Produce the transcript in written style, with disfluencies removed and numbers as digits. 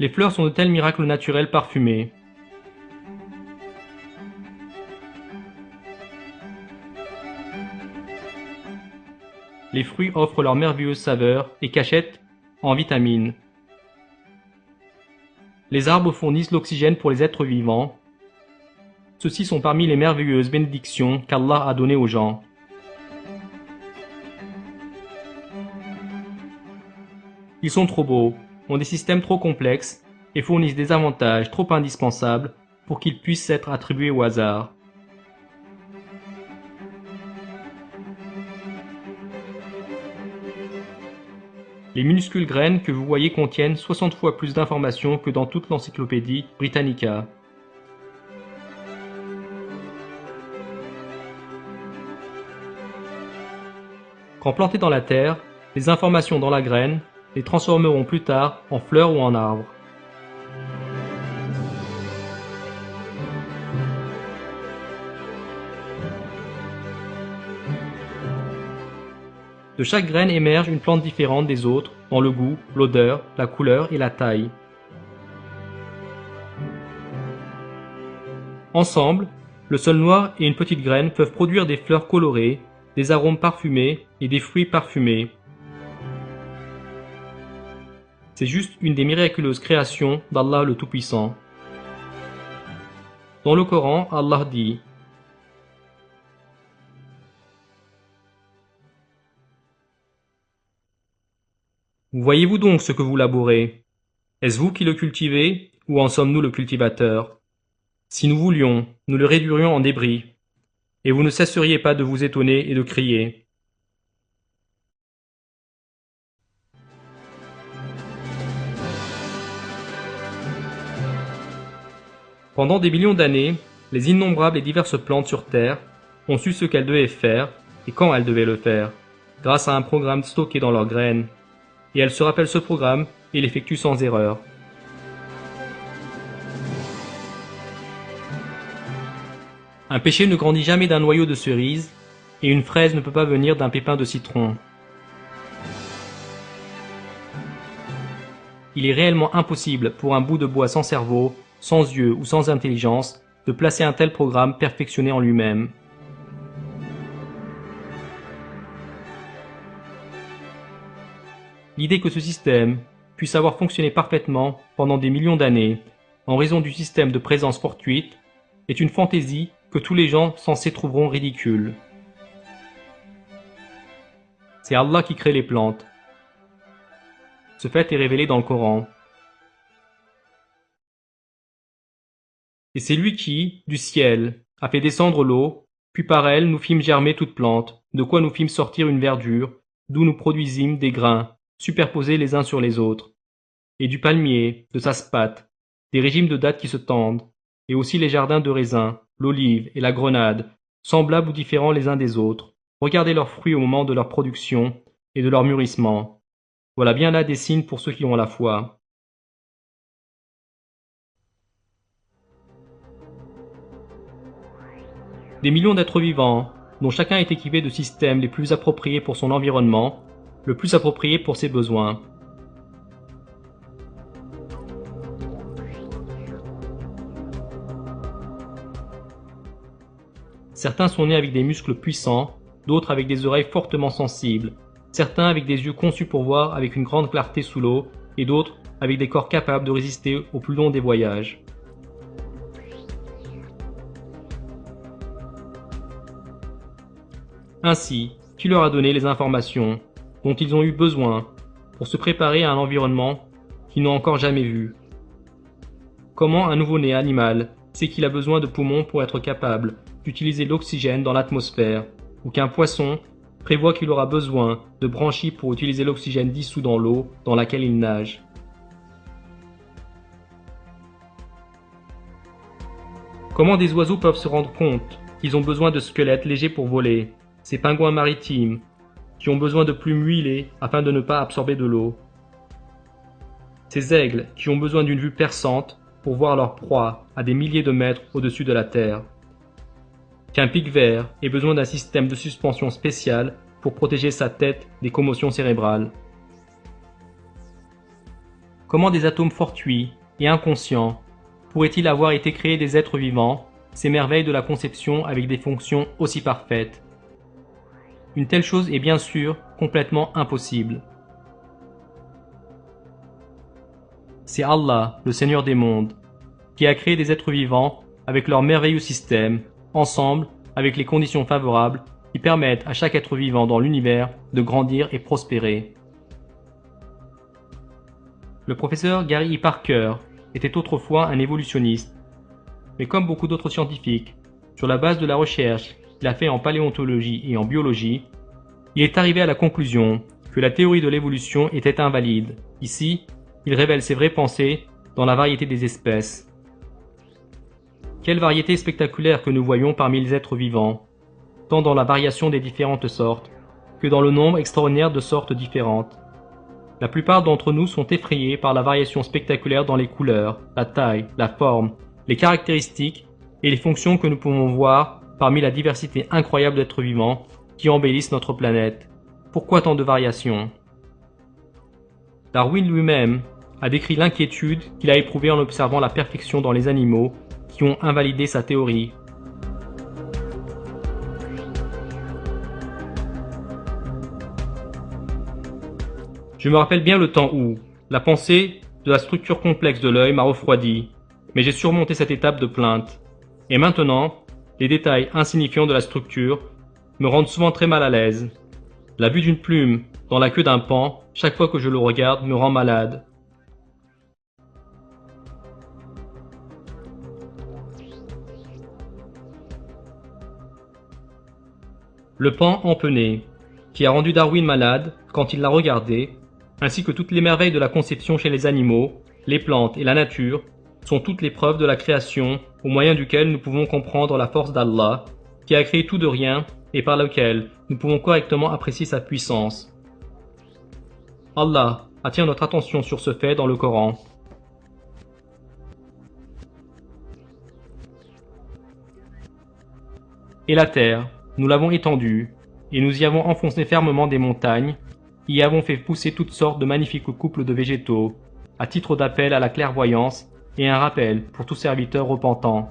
Les fleurs sont de tels miracles naturels parfumés. Les fruits offrent leur merveilleuse saveur et cachette en vitamines. Les arbres fournissent l'oxygène pour les êtres vivants. Ceux-ci sont parmi les merveilleuses bénédictions qu'Allah a données aux gens. Ils sont trop beaux, ont des systèmes trop complexes et fournissent des avantages trop indispensables pour qu'ils puissent être attribués au hasard. Les minuscules graines que vous voyez contiennent 60 fois plus d'informations que dans toute l'encyclopédie Britannica. Quand plantées dans la terre, les informations dans la graine les transformeront plus tard en fleurs ou en arbres. De chaque graine émerge une plante différente des autres dans le goût, l'odeur, la couleur et la taille. Ensemble, le sol noir et une petite graine peuvent produire des fleurs colorées, des arômes parfumés et des fruits parfumés. C'est juste une des miraculeuses créations d'Allah le Tout-Puissant. Dans le Coran, Allah dit: Voyez-vous donc ce que vous labourez? Est-ce vous qui le cultivez, ou en sommes-nous le cultivateur? Si nous voulions, nous le réduirions en débris, et vous ne cesseriez pas de vous étonner et de crier. Pendant des millions d'années, les innombrables et diverses plantes sur Terre ont su ce qu'elles devaient faire et quand elles devaient le faire, grâce à un programme stocké dans leurs graines, et elles se rappellent ce programme et l'effectuent sans erreur. Un pêcher ne grandit jamais d'un noyau de cerise, et une fraise ne peut pas venir d'un pépin de citron. Il est réellement impossible pour un bout de bois sans cerveau, sans yeux ou sans intelligence, de placer un tel programme perfectionné en lui-même. L'idée que ce système puisse avoir fonctionné parfaitement pendant des millions d'années, en raison du système de présence fortuite, est une fantaisie que tous les gens sensés trouveront ridicule. C'est Allah qui crée les plantes. Ce fait est révélé dans le Coran. Et c'est lui qui, du ciel, a fait descendre l'eau, puis par elle nous fîmes germer toute plante, de quoi nous fîmes sortir une verdure, d'où nous produisîmes des grains, superposés les uns sur les autres, et du palmier, de sa spate, des régimes de dattes qui se tendent, et aussi les jardins de raisins, l'olive et la grenade, semblables ou différents les uns des autres. Regardez leurs fruits au moment de leur production et de leur mûrissement. Voilà bien là des signes pour ceux qui ont la foi. Des millions d'êtres vivants, dont chacun est équipé de systèmes les plus appropriés pour son environnement, le plus approprié pour ses besoins. Certains sont nés avec des muscles puissants, d'autres avec des oreilles fortement sensibles, certains avec des yeux conçus pour voir avec une grande clarté sous l'eau, et d'autres avec des corps capables de résister au plus long des voyages. Ainsi, qui leur a donné les informations dont ils ont eu besoin pour se préparer à un environnement qu'ils n'ont encore jamais vu? Comment un nouveau-né animal sait qu'il a besoin de poumons pour être capable d'utiliser l'oxygène dans l'atmosphère, ou qu'un poisson prévoit qu'il aura besoin de branchies pour utiliser l'oxygène dissous dans l'eau dans laquelle il nage? Comment des oiseaux peuvent se rendre compte qu'ils ont besoin de squelettes légers pour voler, ces pingouins maritimes qui ont besoin de plumes huilées afin de ne pas absorber de l'eau, ces aigles qui ont besoin d'une vue perçante pour voir leur proie à des milliers de mètres au-dessus de la terre, qu'un pic vert ait besoin d'un système de suspension spécial pour protéger sa tête des commotions cérébrales. Comment des atomes fortuits et inconscients pourraient-ils avoir été créés des êtres vivants, ces merveilles de la conception avec des fonctions aussi parfaites? Une telle chose est bien sûr complètement impossible. C'est Allah, le Seigneur des mondes, qui a créé des êtres vivants avec leur merveilleux système, ensemble avec les conditions favorables qui permettent à chaque être vivant dans l'univers de grandir et prospérer. Le professeur Gary E. Parker était autrefois un évolutionniste, mais comme beaucoup d'autres scientifiques, sur la base de la recherche qu'il a fait en paléontologie et en biologie, il est arrivé à la conclusion que la théorie de l'évolution était invalide. Ici, il révèle ses vraies pensées dans la variété des espèces. Quelle variété spectaculaire que nous voyons parmi les êtres vivants, tant dans la variation des différentes sortes, que dans le nombre extraordinaire de sortes différentes. La plupart d'entre nous sont effrayés par la variation spectaculaire dans les couleurs, la taille, la forme, les caractéristiques et les fonctions que nous pouvons voir parmi la diversité incroyable d'êtres vivants qui embellissent notre planète. Pourquoi tant de variations? Darwin lui-même a décrit l'inquiétude qu'il a éprouvée en observant la perfection dans les animaux qui ont invalidé sa théorie. Je me rappelle bien le temps où la pensée de la structure complexe de l'œil m'a refroidi, mais j'ai surmonté cette étape de plainte. Et maintenant, les détails insignifiants de la structure me rendent souvent très mal à l'aise. La vue d'une plume dans la queue d'un paon, chaque fois que je le regarde, me rend malade. Le paon empenné, qui a rendu Darwin malade quand il l'a regardé, ainsi que toutes les merveilles de la conception chez les animaux, les plantes et la nature, sont toutes les preuves de la création au moyen duquel nous pouvons comprendre la force d'Allah, qui a créé tout de rien et par lequel nous pouvons correctement apprécier sa puissance. Allah attire notre attention sur ce fait dans le Coran. Et la terre, nous l'avons étendue, et nous y avons enfoncé fermement des montagnes, y avons fait pousser toutes sortes de magnifiques couples de végétaux, à titre d'appel à la clairvoyance et un rappel pour tout serviteur repentant.